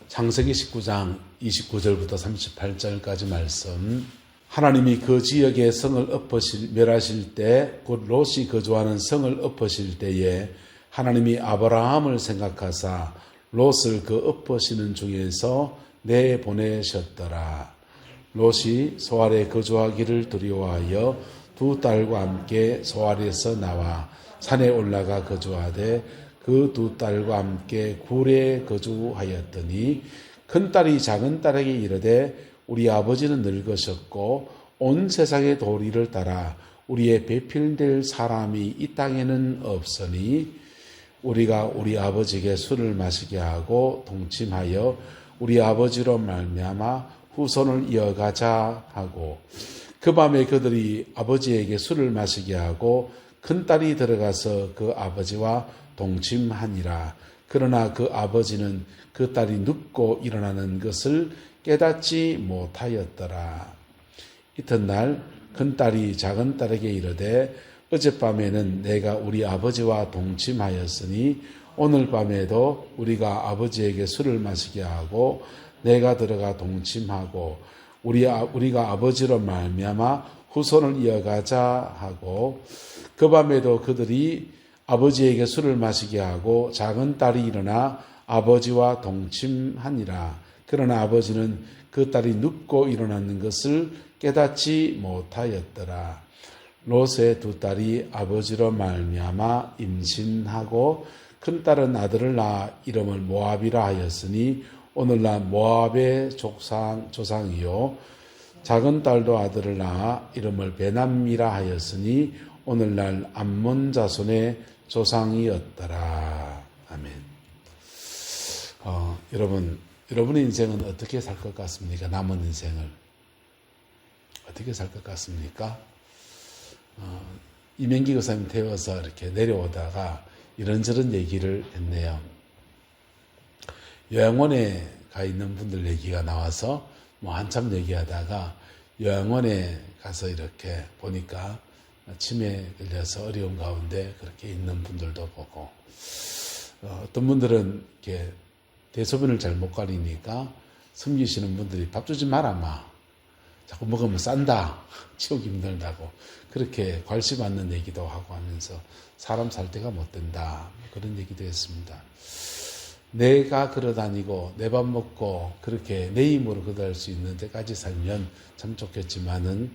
창세기 19장 29절부터 38절까지 말씀. 하나님이 그 지역의 성을 멸하실 때, 곧 롯이 거주하는 성을 엎으실 때에 하나님이 아브라함을 생각하사 롯을 그 엎으시는 중에서 내보내셨더라. 롯이 소알에 거주하기를 두려워하여 두 딸과 함께 소알에서 나와 산에 올라가 거주하되 그 두 딸과 함께 굴에 거주하였더니 큰 딸이 작은 딸에게 이르되 우리 아버지는 늙으셨고 온 세상의 도리를 따라 우리의 배필될 사람이 이 땅에는 없으니 우리가 우리 아버지에게 술을 마시게 하고 동침하여 우리 아버지로 말미암아 후손을 이어가자 하고, 그 밤에 그들이 아버지에게 술을 마시게 하고 큰 딸이 들어가서 그 아버지와 동침하니라. 그러나 그 아버지는 그 딸이 눕고 일어나는 것을 깨닫지 못하였더라. 이튿날 큰 딸이 작은 딸에게 이르되 어젯밤에는 내가 우리 아버지와 동침하였으니 오늘 밤에도 우리가 아버지에게 술을 마시게 하고 내가 들어가 동침하고 우리가 아버지로 말미암아 후손을 이어가자 하고, 그 밤에도 그들이 아버지에게 술을 마시게 하고 작은 딸이 일어나 아버지와 동침하니라. 그러나 아버지는 그 딸이 눕고 일어나는 것을 깨닫지 못하였더라. 롯의 두 딸이 아버지로 말미암아 임신하고 큰 딸은 아들을 낳아 이름을 모압이라 하였으니 오늘날 모압의 조상이요, 작은 딸도 아들을 낳아 이름을 베남이라 하였으니 오늘날 암몬 자손의 조상이었더라. 아멘. 여러분의 인생은 어떻게 살 것 같습니까? 남은 인생을 어떻게 살 것 같습니까? 이명기 교사님 태워서 이렇게 내려오다가 이런저런 얘기를 했네요. 요양원에 가 있는 분들 얘기가 나와서 한참 얘기하다가 요양원에 가서 이렇게 보니까 치매에 걸려서 어려운 가운데 그렇게 있는 분들도 보고, 어떤 분들은 이렇게 대소변을 잘 못 가리니까 섬기시는 분들이 밥 주지 마라 마, 자꾸 먹으면 싼다, 치우기 힘들다고 그렇게 괄시받는 얘기도 하고 하면서 사람 살 때가 못 된다, 그런 얘기도 했습니다. 내가 걸어다니고 내 밥 먹고 그렇게 내 힘으로 걸어갈 수 있는 데까지 살면 참 좋겠지만은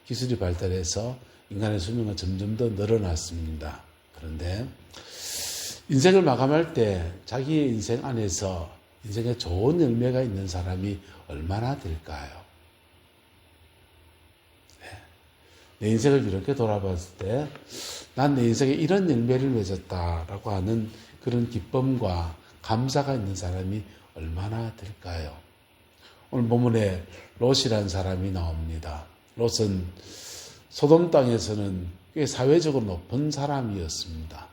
기술이 발달해서 인간의 수명은 점점 더 늘어났습니다. 그런데 인생을 마감할 때 자기의 인생 안에서 인생에 좋은 열매가 있는 사람이 얼마나 될까요? 내 인생을 이렇게 돌아봤을 때 난 내 인생에 이런 열매를 맺었다라고 하는 그런 기쁨과 감사가 있는 사람이 얼마나 될까요? 오늘 본문에 롯이라는 사람이 나옵니다. 롯은 소돔 땅에서는 꽤 사회적으로 높은 사람이었습니다.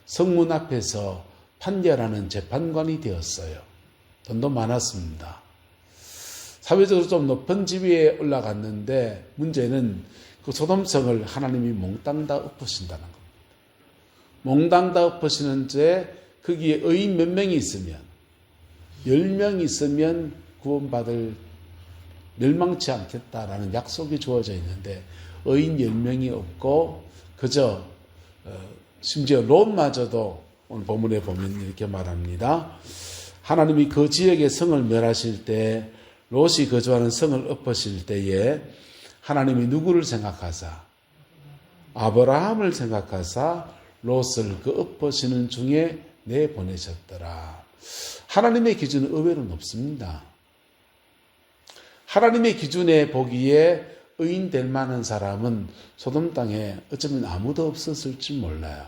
성문 앞에서 판결하는 재판관이 되었어요. 돈도 많았습니다. 사회적으로 좀 높은 지위에 올라갔는데 문제는 그 소돔성을 하나님이 몽땅 다 엎으신다는 겁니다. 몽땅 다 엎으시는 죄, 거기에 의인 몇 명이 있으면, 10명 있으면 구원받을, 멸망치 않겠다라는 약속이 주어져 있는데 의인 10명이 없고 그저 심지어 롯마저도 오늘 본문에 보면 이렇게 말합니다. 하나님이 그 지역의 성을 멸하실 때, 롯이 거주하는 성을 엎으실 때에 하나님이 누구를 생각하사? 아브라함을 생각하사 롯을 그 엎으시는 중에 내보내셨더라. 하나님의 기준은 의외로 높습니다. 하나님의 기준에 보기에 의인 될 만한 사람은 소돔 땅에 어쩌면 아무도 없었을지 몰라요.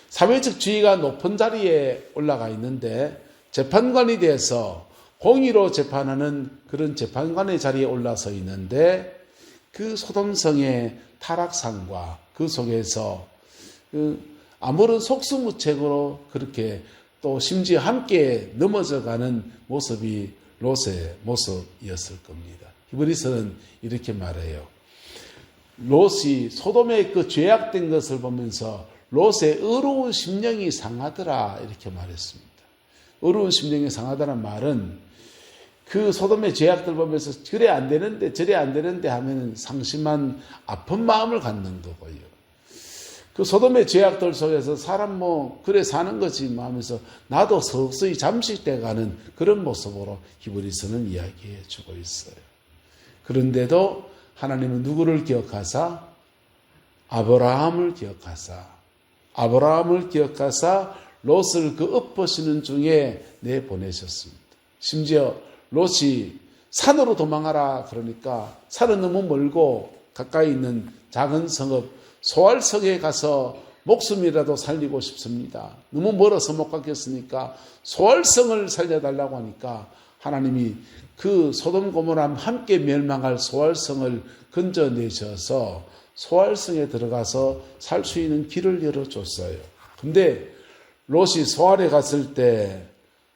사회적 지위가 높은 자리에 올라가 있는데 재판관이 돼서 공의로 재판하는 그런 재판관의 자리에 올라서 있는데 그 소돔성의 타락상과 그 속에서 아무런 속수무책으로 그렇게 또 심지어 함께 넘어져가는 모습이 롯의 모습이었을 겁니다. 히브리서는 이렇게 말해요. 롯이 소돔의 그 죄악된 것을 보면서 롯의 의로운 심령이 상하더라 이렇게 말했습니다. 어려운 심령이 상하다는 말은 그 소돔의 죄악들 보면서 그래 안 되는데 저래 안 되는데 하면 상심한 아픈 마음을 갖는 거고요. 그 소돔의 죄악들 속에서 사람 그래 사는 거지 하면서 나도 서서히 잠식돼 가는 그런 모습으로 히브리서는 이야기해 주고 있어요. 그런데도 하나님은 누구를 기억하사? 아브라함을 기억하사 롯을 그 엎으시는 중에 내보내셨습니다. 심지어 롯이 산으로 도망하라 그러니까 산은 너무 멀고 가까이 있는 작은 성읍 소알성에 가서 목숨이라도 살리고 싶습니다. 너무 멀어서 못 가겠으니까 소알성을 살려달라고 하니까 하나님이 그 소돔 고모라 함께 멸망할 소알성을 건져내셔서 소알성에 들어가서 살 수 있는 길을 열어줬어요. 근데 롯이 소알에 갔을 때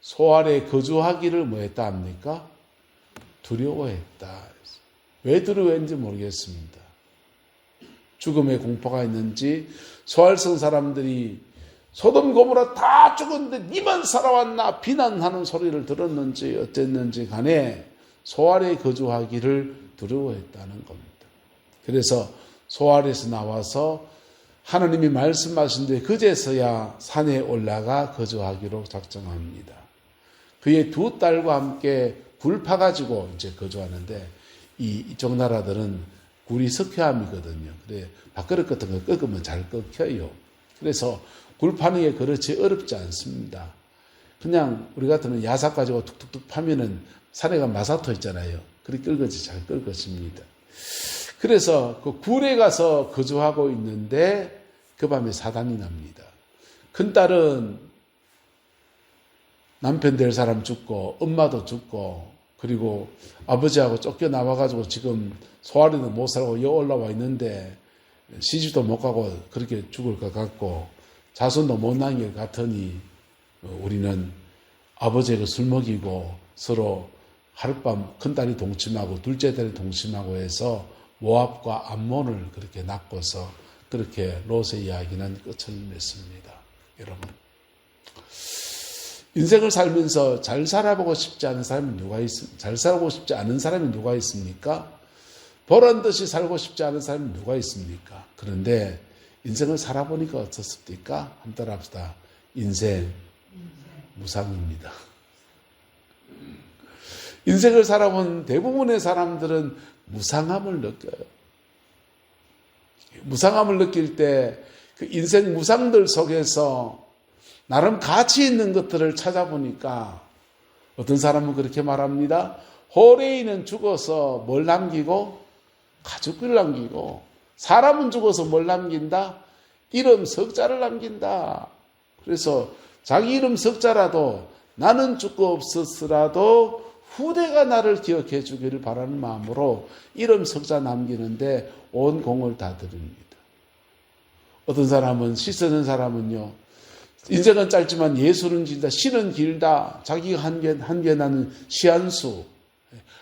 소알에 거주하기를 뭐했다 합니까? 두려워했다. 왜 두려워했는지 모르겠습니다. 죽음의 공포가 있는지 소알성 사람들이 소돔 고모라 다 죽었는데 니만 살아왔나 비난하는 소리를 들었는지 어땠는지 간에 소알에 거주하기를 두려워했다는 겁니다. 그래서 소알에서 나와서 하나님이 말씀하신 데 그제서야 산에 올라가 거주하기로 작정합니다. 그의 두 딸과 함께 굴 파가지고 이제 거주하는데 이쪽 나라들은 굴이 석회암이거든요. 그래 밥그릇 같은 거 꺾으면 잘 꺾여요. 그래서 굴 파는 게 그렇지 어렵지 않습니다. 그냥 우리 같으면 야삭 가지고 툭툭툭 파면은 산에 가면 마사토 있잖아요. 그렇게 긁어지 잘 긁어집니다. 그래서 그 굴에 가서 거주하고 있는데 그 밤에 사단이 납니다. 큰딸은 남편 될 사람 죽고 엄마도 죽고 그리고 아버지하고 쫓겨나와가지고 지금 소알이도 못 살고 여 올라와 있는데 시집도 못 가고 그렇게 죽을 것 같고 자손도 못 남길 것 같으니 우리는 아버지에게 술 먹이고 서로 하룻밤 큰딸이 동침하고 둘째 딸이 동침하고 해서 모압과 암몬을 그렇게 낳고서 그렇게 롯의 이야기는 끝을 맺습니다. 여러분, 인생을 살면서 잘 살아보고 싶지 않은 사람이 누가 있습니까? 잘 살고 싶지 않은 사람이 누가 있습니까? 보란 듯이 살고 싶지 않은 사람이 누가 있습니까? 그런데 인생을 살아보니까 어떻습니까? 한번 따라합시다. 인생 무상입니다. 인생을 살아본 대부분의 사람들은 무상함을 느껴요. 무상함을 느낄 때 그 인생 무상들 속에서 나름 가치 있는 것들을 찾아보니까 어떤 사람은 그렇게 말합니다. 호레이는 죽어서 뭘 남기고 가족을 남기고 사람은 죽어서 뭘 남긴다? 이름 석자를 남긴다. 그래서 자기 이름 석자라도 나는 죽고 없었으라도 후대가 나를 기억해 주기를 바라는 마음으로 이름 석자 남기는데 온 공을 다 드립니다. 어떤 사람은 시 쓰는 사람은요. 인생은 짧지만 예술은 길다. 시는 길다. 자기가 한개 나는 시한수.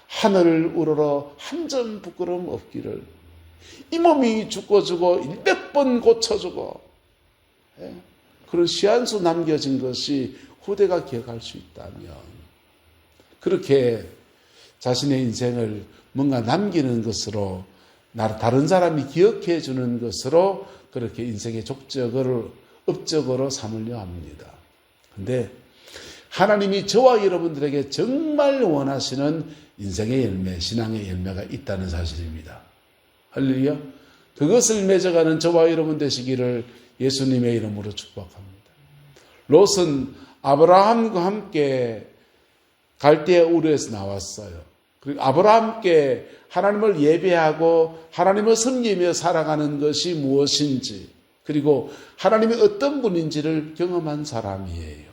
하늘을 우러러 한 점 부끄러움 없기를. 이 몸이 죽고 100번 고쳐주고 그런 시한수 남겨진 것이 후대가 기억할 수 있다면 그렇게 자신의 인생을 뭔가 남기는 것으로 다른 사람이 기억해 주는 것으로 그렇게 인생의 업적으로 삼으려 합니다. 그런데 하나님이 저와 여러분들에게 정말 원하시는 인생의 열매, 신앙의 열매가 있다는 사실입니다. 할렐루야. 그것을 맺어가는 저와 여러분 되시기를 예수님의 이름으로 축복합니다. 롯은 아브라함과 함께 갈대아 우르에서 나왔어요. 그리고 아브라함께 하나님을 예배하고 하나님을 섬기며 살아가는 것이 무엇인지 그리고 하나님이 어떤 분인지를 경험한 사람이에요.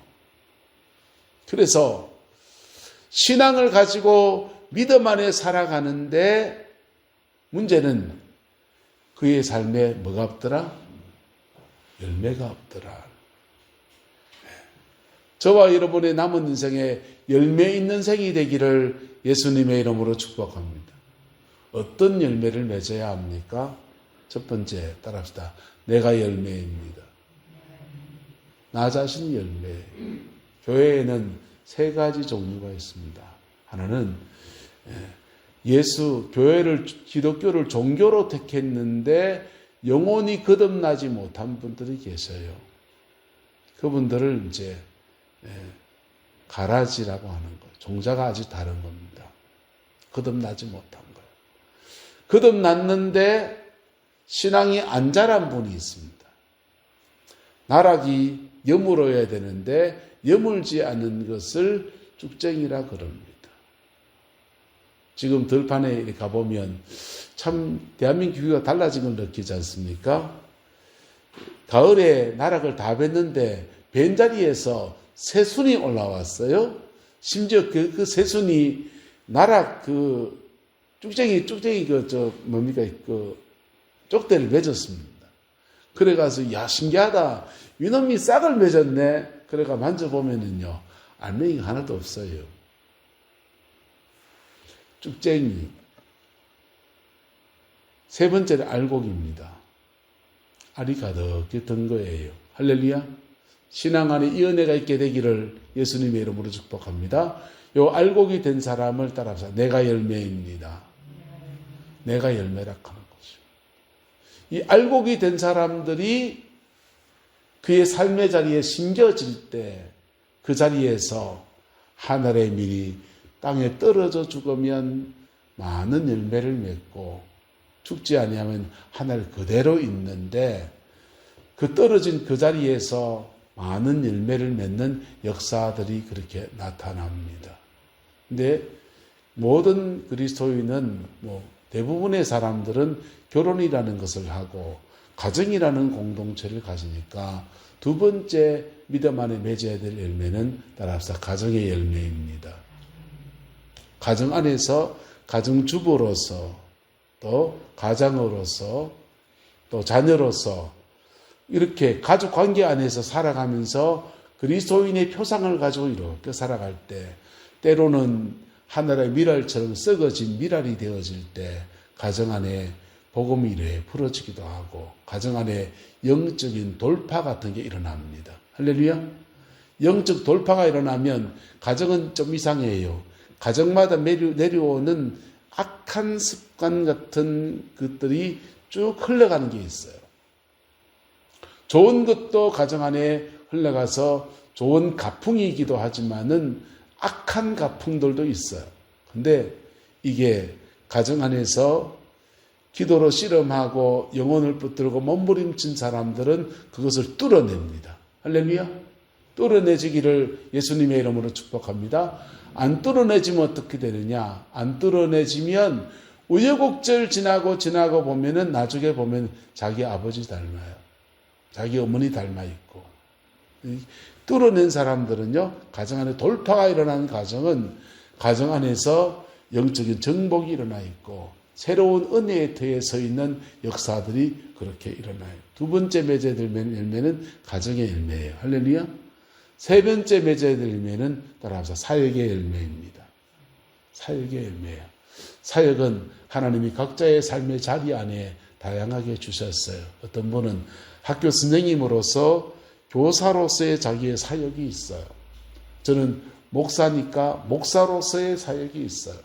그래서 신앙을 가지고 믿음 안에 살아가는데 문제는 그의 삶에 뭐가 없더라? 열매가 없더라. 저와 여러분의 남은 인생에 열매 있는 생이 되기를 예수님의 이름으로 축복합니다. 어떤 열매를 맺어야 합니까? 첫 번째 따라합시다. 내가 열매입니다. 나 자신이 열매. 교회에는 세 가지 종류가 있습니다. 하나는 기독교를 종교로 택했는데 영혼이 거듭나지 못한 분들이 계셔요. 그분들을 이제 가라지라고 하는 거예요. 종자가 아주 다른 겁니다. 거듭나지 못한 거예요. 거듭났는데 신앙이 안 자란 분이 있습니다. 나락이 여물어야 되는데 여물지 않은 것을 쭉쟁이라 그럽니다. 지금 들판에 가보면 참 대한민국 교회가 달라진 걸 느끼지 않습니까? 가을에 나락을 다 뱄는데 벤 자리에서 새순이 올라왔어요. 심지어 그 새순이 나락 쭉쟁이 쪽대를 맺었습니다. 그래가서 야 신기하다. 이놈이 싹을 맺었네. 그래가 만져보면은요 알맹이가 하나도 없어요. 쭉쟁이. 세 번째는 알곡입니다. 알이 가득히 든 거예요. 할렐루야. 신앙 안에 이 은혜가 있게 되기를 예수님의 이름으로 축복합니다. 요 알곡이 된 사람을 따라서 내가 열매입니다. 내가 열매라 하는 거죠. 이 알곡이 된 사람들이 그의 삶의 자리에 심겨질 때 그 자리에서 하늘의 밀이 땅에 떨어져 죽으면 많은 열매를 맺고 죽지 아니하면 하늘 그대로 있는데 그 떨어진 그 자리에서 많은 열매를 맺는 역사들이 그렇게 나타납니다. 근데 모든 그리스도인은 대부분의 사람들은 결혼이라는 것을 하고 가정이라는 공동체를 가지니까 두 번째 믿음 안에 맺어야 될 열매는 따라서 가정의 열매입니다. 가정 안에서 가정주부로서 또 가장으로서 또 자녀로서 이렇게 가족 관계 안에서 살아가면서 그리스도인의 표상을 가지고 이렇게 살아갈 때 때로는 하늘의 미랄처럼 썩어진 미랄이 되어질 때 가정 안에 복음이 이래 풀어지기도 하고 가정 안에 영적인 돌파 같은 게 일어납니다. 할렐루야. 영적 돌파가 일어나면 가정은 좀 이상해요. 가정마다 내려오는 악한 습관 같은 것들이 쭉 흘러가는 게 있어요. 좋은 것도 가정 안에 흘러가서 좋은 가풍이기도 하지만은 악한 가풍들도 있어요. 근데 이게 가정 안에서 기도로 씨름하고 영혼을 붙들고 몸부림친 사람들은 그것을 뚫어냅니다. 할렐루야. 뚫어내지기를 예수님의 이름으로 축복합니다. 안 뚫어내지면 어떻게 되느냐? 안 뚫어내지면 우여곡절 지나고 보면은 나중에 보면 자기 아버지 닮아요. 자기 어머니 닮아 있고. 뚫어낸 사람들은요, 가정 안에 돌파가 일어나는 가정은 가정 안에서 영적인 정복이 일어나 있고 새로운 은혜의 터에 서 있는 역사들이 그렇게 일어나요. 두 번째 맺어야 될 열매는 가정의 열매예요. 할렐루야. 세 번째 맺어야 될 열매는 따라서 사역의 열매입니다. 사역의 열매예요. 사역은 하나님이 각자의 삶의 자리 안에 다양하게 주셨어요. 어떤 분은 학교 선생님으로서 교사로서의 자기의 사역이 있어요. 저는 목사니까 목사로서의 사역이 있어요.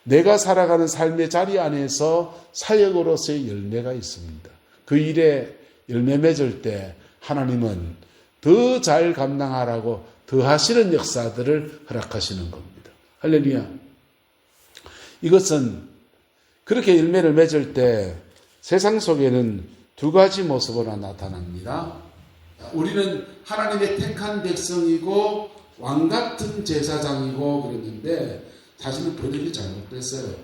내가 살아가는 삶의 자리 안에서 사역으로서의 열매가 있습니다. 그 일에 열매 맺을 때 하나님은 더 잘 감당하라고 더 하시는 역사들을 허락하시는 겁니다. 할렐루야. 이것은 그렇게 열매를 맺을 때 세상 속에는 두 가지 모습으로 나타납니다. 우리는 하나님의 택한 백성이고 왕 같은 제사장이고 그랬는데 사실은 번역이 잘못됐어요.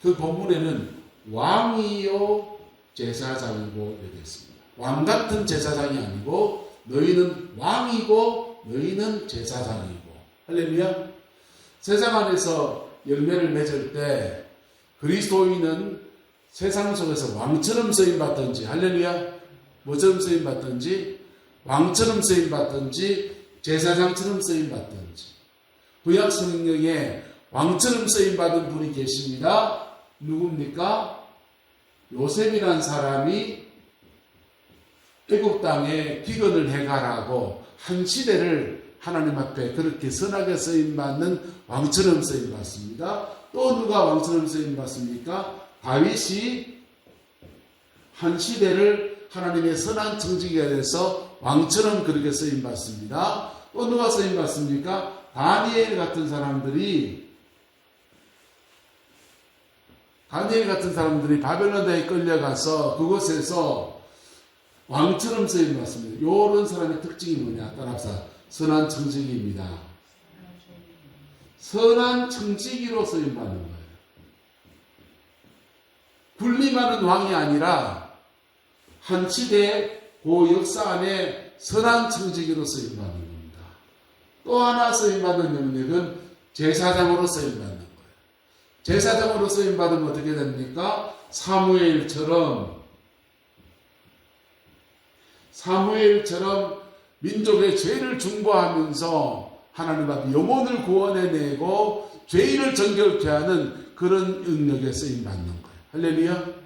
그 본문에는 왕이요 제사장이고 이렇게 있습니다. 왕 같은 제사장이 아니고 너희는 왕이고 너희는 제사장이고. 할렐루야. 세상 안에서 열매를 맺을 때 그리스도인은 세상 속에서 왕처럼 쓰임받든지, 할렐루야, 뭐처럼 쓰임받든지, 왕처럼 쓰임받든지, 제사장처럼 쓰임받든지. 구약 성경에 왕처럼 쓰임받은 분이 계십니다. 누굽니까? 요셉이란 사람이 애국 땅에 기근을 해결하고 한 시대를 하나님 앞에 그렇게 선하게 쓰임받는 왕처럼 쓰임받습니다. 또 누가 왕처럼 쓰임받습니까? 다윗이 한 시대를 하나님의 선한 청지기가 돼서 왕처럼 그렇게 쓰임받습니다. 또 누가 쓰임받습니까? 다니엘 같은 사람들이 바벨론에 끌려가서 그곳에서 왕처럼 쓰임받습니다. 이런 사람의 특징이 뭐냐? 따라서 선한 청지기입니다. 선한 청지기로 쓰임받는 거예요. 군림하는 왕이 아니라 한 시대 그 역사 안에 선한 청지기로 쓰임받는 겁니다. 또 하나 쓰임받는 영역은 제사장으로 쓰임받는 거예요. 제사장으로 쓰임받으면 어떻게 됩니까? 사무엘처럼 민족의 죄를 중보하면서 하나님 앞에 영혼을 구원해내고 죄인을 정결케 하는 그런 영역에 쓰임받는 거예요. 할렐루야.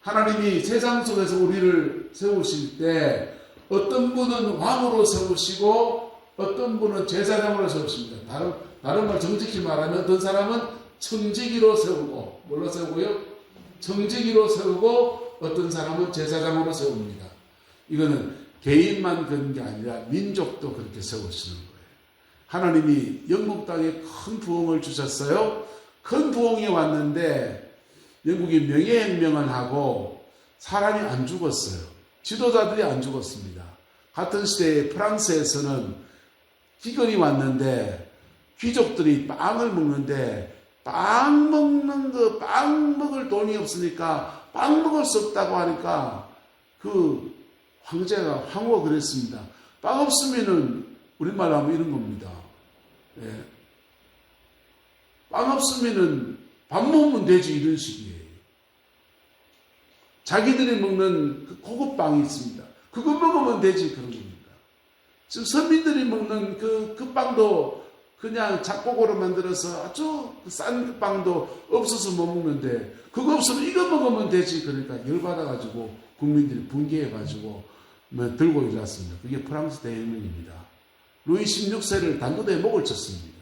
하나님이 세상 속에서 우리를 세우실 때 어떤 분은 왕으로 세우시고 어떤 분은 제사장으로 세우십니다. 다른 말 정직히 말하면 어떤 사람은 청지기로 세우고, 뭘로 세우고요? 청지기로 세우고 어떤 사람은 제사장으로 세웁니다. 이거는 개인만 그런 게 아니라 민족도 그렇게 세우시는 거예요. 하나님이 영국 땅에 큰 부흥을 주셨어요. 큰 부흥이 왔는데 영국이 명예혁명을 하고 사람이 안 죽었어요. 지도자들이 안 죽었습니다. 같은 시대에 프랑스에서는 기근이 왔는데 귀족들이 빵을 먹는데 빵 먹을 돈이 없으니까 빵 먹을 수 없다고 하니까 그 황제가 황후가 그랬습니다. 빵 없으면은 우리말로 하면 이런 겁니다. 예. 빵 없으면은 밥 먹으면 되지, 이런 식이에요. 자기들이 먹는 그 고급 빵이 있습니다. 그거 먹으면 되지, 그런 겁니다. 지금 서민들이 먹는 그 빵도 그냥 작곡으로 만들어서 아주 싼 빵도 없어서 못 먹는데 그거 없으면 이거 먹으면 되지. 그러니까 열받아가지고 국민들이 분개해가지고 들고 일어났습니다. 그게 프랑스 대혁명입니다. 루이 16세를 단두대에 목을 쳤습니다.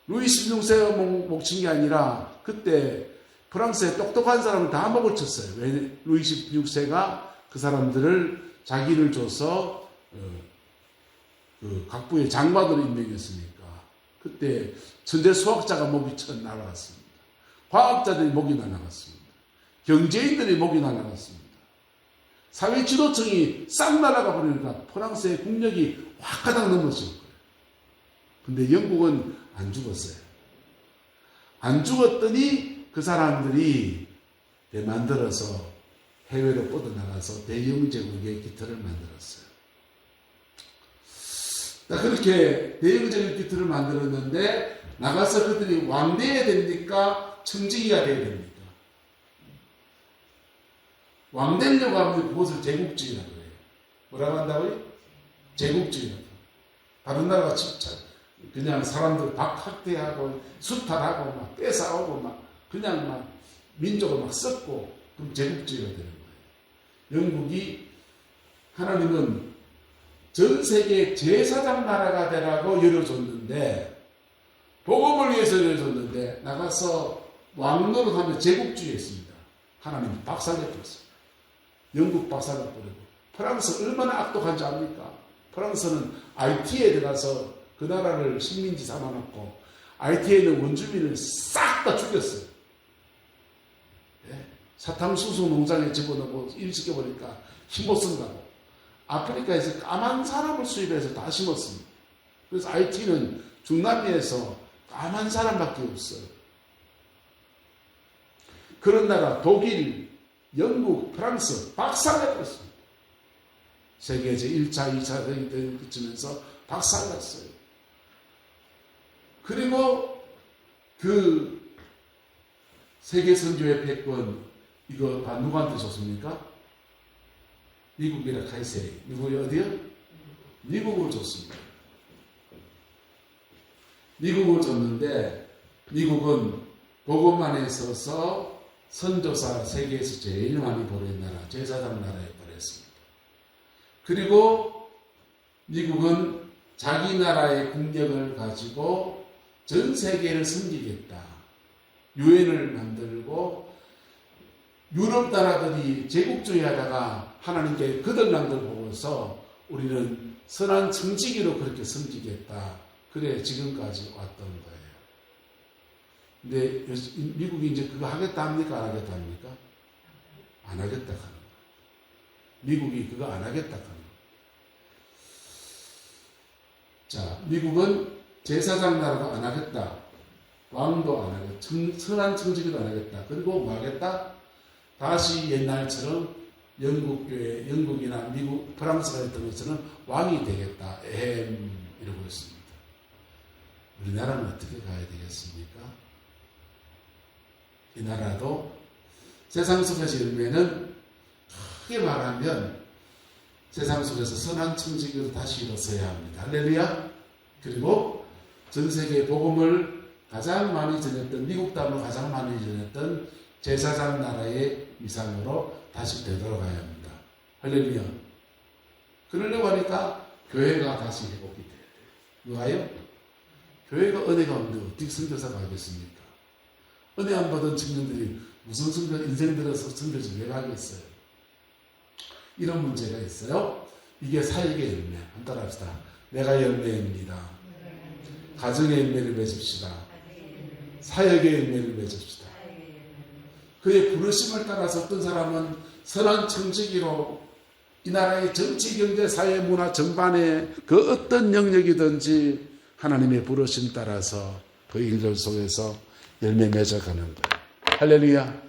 루이 16세가 목 친 게 아니라 그때 프랑스에 똑똑한 사람을 다 목을 쳤어요. 왜? 루이 16세가 그 사람들을 자기를 줘서 그 각부의 장관으로 임명했으니까 그때 천재 수학자가 목이 날아갔습니다. 과학자들이 목이 날아갔습니다. 경제인들이 목이 날아갔습니다. 사회 지도층이 싹 날아가 버리니까 프랑스의 국력이 확 가닥 넘어질 거예요. 근데 영국은 안 죽었어요. 안 죽었더니 그 사람들이 만들어서 해외로 뻗어나가서 대영제국의 기틀을 만들었어요. 그렇게 대영제국 기틀을 만들었는데 나가서 그들이 왕돼야 됩니까? 청지기가 돼야 됩니까? 왕되려고 하면 그것을 제국주의라고 해요. 뭐라고 한다고요? 제국주의라고. 다른 나라가 진짜 그냥 사람들 박학대하고 수탈하고 막 뺏어오고 막 그냥 막 민족을 막 썩고 그럼 제국주의가 되는 거예요. 영국이 하나님은 전 세계 제사장 나라가 되라고 열어줬는데 복음을 위해서 열어줬는데 나가서 왕노릇하면 제국주의 했습니다. 하나님이 박살내버렸어요. 영국 박살내버리고 프랑스 얼마나 악독한지 압니까? 프랑스는 IT에 들어가서 그 나라를 식민지 삼아놓고 IT에 있는 원주민을 싹 다 죽였어요. 네? 사탕수수 농장에 집어넣고 일 시켜보니까 힘 못 쓴다고. 아프리카에서 까만 사람을 수입해서 다 심었습니다. 그래서 IT는 중남미에서 까만 사람밖에 없어요. 그런 나라 독일, 영국, 프랑스 박살내버렸습니다. 세계 제1차, 2차 대전이 그치면서 박살났어요. 그리고 그 세계 선교의 패권 이거 다 누구한테 줬습니까? 미국이라 카이세. 미국이 어디요? 미국으로 줬습니다. 미국으로 줬는데 미국은 복음 안에 있어서 선교사 세계에서 제일 많이 보낸 나라, 제사장 나라에 보냈습니다. 그리고 미국은 자기 나라의 국력을 가지고 전 세계를 섬기겠다. 유엔을 만들고 유럽 나라들이 제국주의 하다가 하나님께 거들난 걸 보고서 우리는 선한 청지기로 그렇게 섬기겠다. 그래 지금까지 왔던 거예요. 근데 미국이 이제 그거 하겠다 합니까? 안 하겠다 합니까? 안 하겠다 하는 거예요. 미국이 그거 안 하겠다 하는 거예요. 자, 미국은 제사장 나라도 안 하겠다. 왕도 안 하겠다. 선한 청지기도 안 하겠다. 그리고 뭐 하겠다? 다시 옛날처럼 영국교회, 영국이나 미국, 프랑스가 했던 것처럼 왕이 되겠다. 이러고 있습니다. 우리나라는 어떻게 가야 되겠습니까? 이 나라도 세상 속에서 열매는 크게 말하면 세상 속에서 선한 청지기로 다시 일어서야 합니다. 할렐루야. 그리고 전 세계 복음을 가장 많이 전했던, 미국 다음으로 가장 많이 전했던 제사장 나라의 위상으로 다시 되돌아가야 합니다. 할렐루야. 그러려고 하니까 교회가 다시 회복이 돼야 돼요. 누가요? 교회가 은혜가 없는데 어떻게 선교사가 하겠습니까? 은혜 안 받은 청년들이 무슨 선교, 인생 들어서 선교지 왜 가겠어요? 이런 문제가 있어요. 이게 사역의 열매. 한번 따라합시다. 내가 열매입니다. 가정의 열매를 맺읍시다. 사역의 열매를 맺읍시다. 그의 부르심을 따라서 어떤 사람은 선한 청지기로 이 나라의 정치, 경제, 사회, 문화 전반에 그 어떤 영역이든지 하나님의 부르심 따라서 그 일들 속에서 열매 맺어가는 거예요. 할렐루야.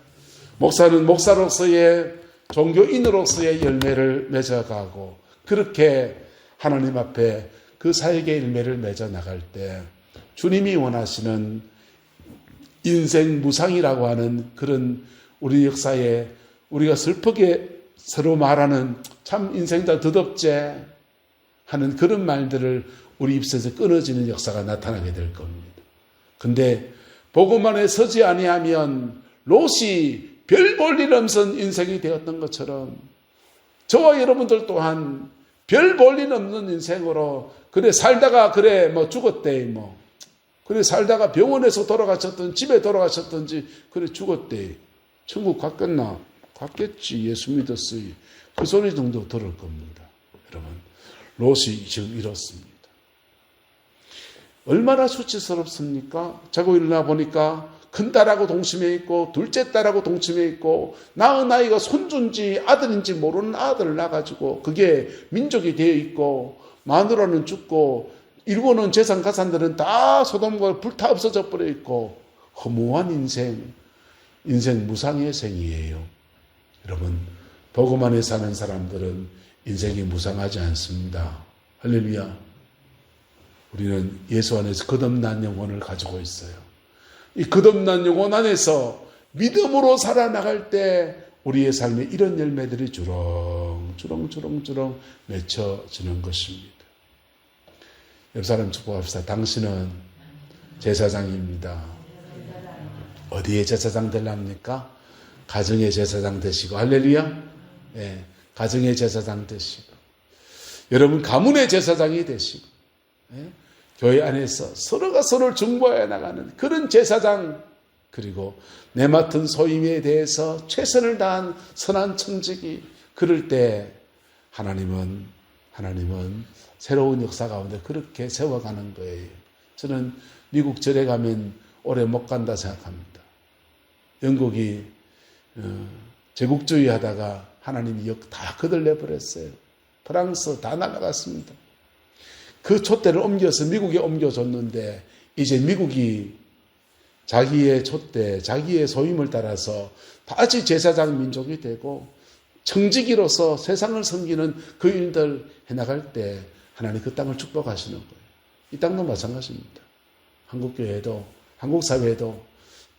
목사는 목사로서의 종교인으로서의 열매를 맺어가고 그렇게 하나님 앞에 그 사역의 열매를 맺어 나갈 때 주님이 원하시는 인생 무상이라고 하는 그런 우리 역사에 우리가 슬프게 서로 말하는 참 인생다 더덥제 하는 그런 말들을 우리 입에서 끊어지는 역사가 나타나게 될 겁니다. 근데 복음 안에 서지 아니하면 롯이 별 볼 일 없는 인생이 되었던 것처럼 저와 여러분들 또한 별 볼 일 없는 인생으로 그래 살다가 그래 뭐 죽었대 뭐 그래 살다가 병원에서 돌아가셨든 집에 돌아가셨든지 그래 죽었대 천국 갔겠나? 갔겠지. 예수 믿었으니 그 소리 정도 들을 겁니다. 여러분 롯이 지금 이렇습니다. 얼마나 수치스럽습니까? 자고 일어나 보니까 큰 딸하고 동침해 있고 둘째 딸하고 동침해 있고 낳은 아이가 손주인지 아들인지 모르는 아들을 낳아가지고 그게 민족이 되어 있고 마누라는 죽고 일본은 재산 가산들은 다 소돔과 불타 없어져 버려 있고 허무한 인생 무상의 생이에요. 여러분 복음 안에 사는 사람들은 인생이 무상하지 않습니다. 할렐루야. 우리는 예수 안에서 거듭난 영혼을 가지고 있어요. 이 거듭난 영혼 안에서 믿음으로 살아나갈 때 우리의 삶에 이런 열매들이 주렁주렁 맺혀지는 것입니다. 옆 사람 축복합시다. 당신은 제사장입니다. 어디에 제사장 되랍니까? 가정의 제사장 되시고 할렐루야. 네, 가정의 제사장 되시고 여러분 가문의 제사장이 되시고 네, 교회 안에서 서로가 서로를 중보해 나가는 그런 제사장 그리고 내 맡은 소임에 대해서 최선을 다한 선한 청지기 그럴 때 하나님은 새로운 역사 가운데 그렇게 세워가는 거예요. 저는 미국 절에 가면 오래 못 간다 생각합니다. 영국이 제국주의 하다가 하나님이 다 거들내버렸어요. 프랑스 다 날아갔습니다. 그 촛대를 옮겨서 미국에 옮겨줬는데 이제 미국이 자기의 촛대, 자기의 소임을 따라서 다시 제사장 민족이 되고 청지기로서 세상을 섬기는 그 일들 해나갈 때 하나님 그 땅을 축복하시는 거예요. 이 땅도 마찬가지입니다. 한국교회도 한국사회도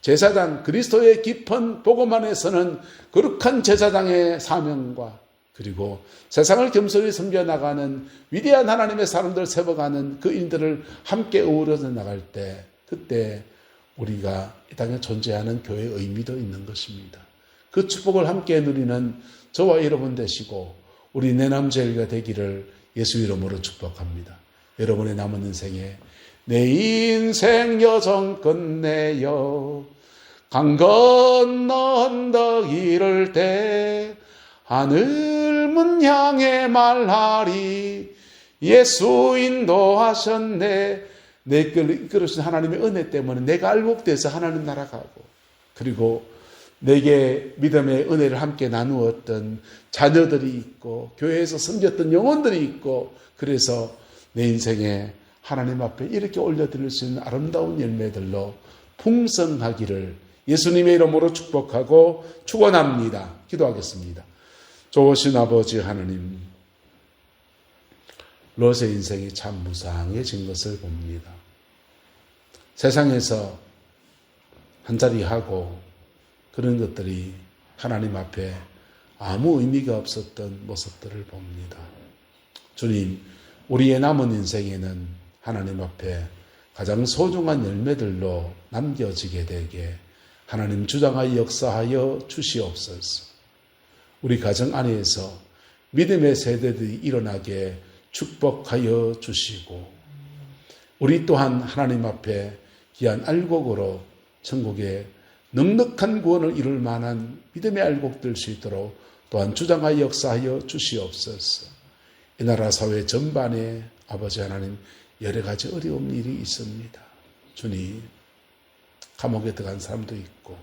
제사장 그리스도의 깊은 복음 안에서는 거룩한 제사장의 사명과 그리고 세상을 겸손히 섬겨나가는 위대한 하나님의 사람들 세워가는 그 일들을 함께 어우러져 나갈 때 그때 우리가 이 땅에 존재하는 교회의 의미도 있는 것입니다. 그 축복을 함께 누리는 저와 여러분 되시고 우리 내남제일가 되기를 예수 이름으로 축복합니다. 여러분의 남은 인생에 내 인생 여정 끝내요 강 건너 언덕 이를 때 하늘문 향해 말하리 예수 인도하셨네. 내 이끌으신 하나님의 은혜 때문에 내가 알곡돼서 하나님 나라 가고 그리고 내게 믿음의 은혜를 함께 나누었던 자녀들이 있고 교회에서 섬겼던 영혼들이 있고 그래서 내 인생에 하나님 앞에 이렇게 올려드릴 수 있는 아름다운 열매들로 풍성하기를 예수님의 이름으로 축복하고 축원합니다. 기도하겠습니다. 좋으신 아버지 하나님, 롯의 인생이 참 무상해진 것을 봅니다. 세상에서 한자리 하고 그런 것들이 하나님 앞에 아무 의미가 없었던 모습들을 봅니다. 주님, 우리의 남은 인생에는 하나님 앞에 가장 소중한 열매들로 남겨지게 되게 하나님 주장하여 역사하여 주시옵소서. 우리 가정 안에서 믿음의 세대들이 일어나게 축복하여 주시고 우리 또한 하나님 앞에 귀한 알곡으로 천국에 넉넉한 구원을 이룰 만한 믿음의 알곡 될 수 있도록 또한 주장하여 역사하여 주시옵소서. 이 나라 사회 전반에 아버지 하나님 여러 가지 어려운 일이 있습니다. 주님, 감옥에 들어간 사람도 있고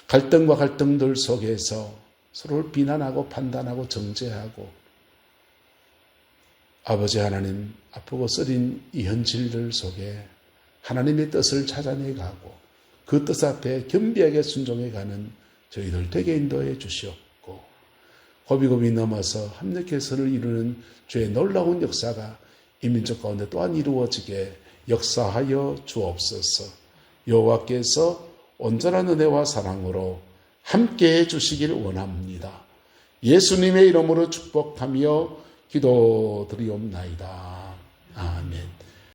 갈등과 갈등들 속에서 서로를 비난하고 판단하고 정죄하고 아버지 하나님 아프고 쓰린 이 현실들 속에 하나님의 뜻을 찾아내가고 그 뜻 앞에 겸비하게 순종해가는 저희들 되게 인도해 주시옵고 고비고비 넘어서 합력의 선을 이루는 주의 놀라운 역사가 이 민족 가운데 또한 이루어지게 역사하여 주옵소서. 여호와께서 온전한 은혜와 사랑으로 함께해 주시길 원합니다. 예수님의 이름으로 축복하며 기도드리옵나이다. 아멘.